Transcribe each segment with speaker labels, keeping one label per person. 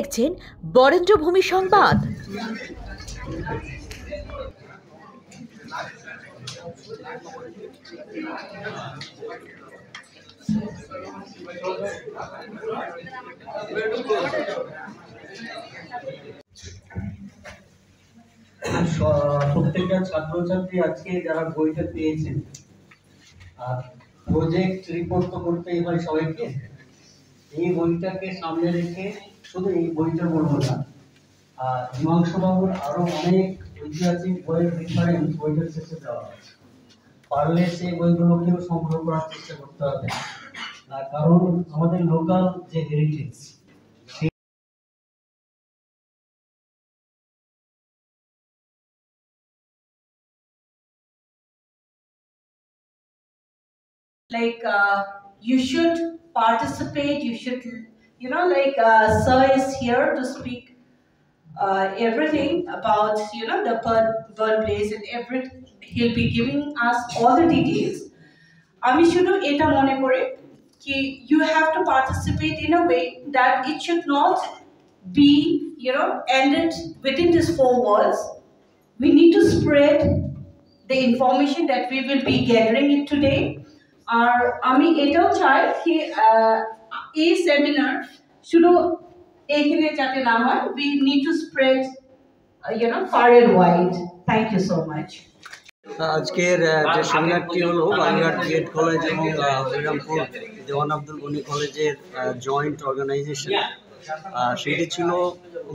Speaker 1: দেখছেন বরেন্দ্রভূমি সংবাদ।
Speaker 2: প্রত্যেকটা ছাত্রছাত্রী আজকে যারা বইটা পেয়েছেন, প্রজেক্ট রিপোর্ট তো করতেই হয় সবাইকে। এই বইটাকে সামনে রেখে শুধু এই বইটা বলবো না, হিমাংশু বাবুর আরো অনেক ঐতিহাসিক বইয়ের রেফারেন্স বইটার শেষে দেওয়া আছে। পারলে সেই বইগুলোকেও সংগ্রহ করার চেষ্টা করতে হবে, কারণ আমাদের লোকাল যে heritage
Speaker 3: you should participate, you should, sir is here to speak everything about, the burn place and everything. He'll be giving us all the details. Ami shudu eta mone kore ki you have to participate in a way that it should not be, ended within these four walls. We need to spread the information that we will be gathering it today. আর আমি এটাও চাই কি এই seminar শুধু এইখানে যাতে না হয়, we need to spread far and wide. Thank you so much.
Speaker 2: আজকের যে সেমিনারটি হলো বাংলার গেট কলেজ এবং হরিরামপুর দেওয়ান আব্দুল গনি কলেজের জয়েন্ট অর্গানাইজেশন। সেটি ছিল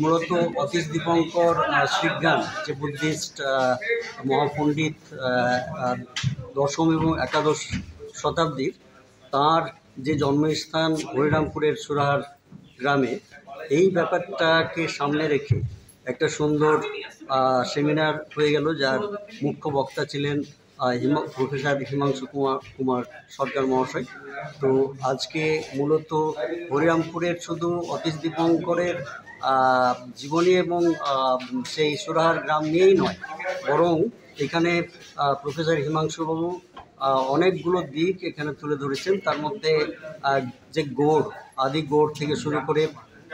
Speaker 2: মূলত অতীশ দীপঙ্কর শ্রীজ্ঞান, যে বুদ্ধিস্ট মহাপণ্ডিত দশম এবং একাদশ শতাব্দীর, তার যে জন্মস্থান হরিরামপুরের সুরাহার গ্রামে, এই ব্যাপারটাকে সামনে রেখে একটা সুন্দর সেমিনার হয়ে গেল, যার মুখ্য বক্তা ছিলেন প্রফেসর হিমাংশু কুমার সরকার মহাশয়। তো আজকে মূলত হরিরামপুরের শুধু অতীশ দীপঙ্করের জীবনী এবং সেই সুরাহার গ্রাম নিয়েই নয়, বরং এখানে প্রফেসর হিমাংশুবাবু অনেকগুলো দিক এখানে তুলে ধরেছেন। তার মধ্যে যে গৌড়, আদি গৌড় থেকে শুরু করে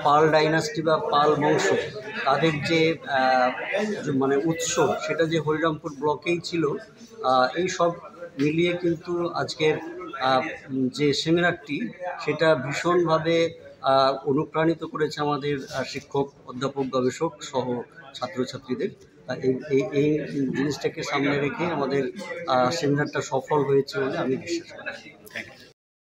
Speaker 2: পাল ডাইনাস্টি বা পাল বংশ, তাদের যে মানে উৎস, সেটা যে হরিরামপুর ব্লকেই ছিল, এই সব মিলিয়ে কিন্তু আজকের যে সেমিনারটি, সেটা ভীষণভাবে অনুপ্রাণিত করেছে আমাদের শিক্ষক, অধ্যাপক, গবেষক সহ ছাত্রছাত্রীদের। এই জিনিসটাকে সামনে রেখে আমাদের সেমিনারটা সফল হয়েছে বলে আমি বিশ্বাস করি।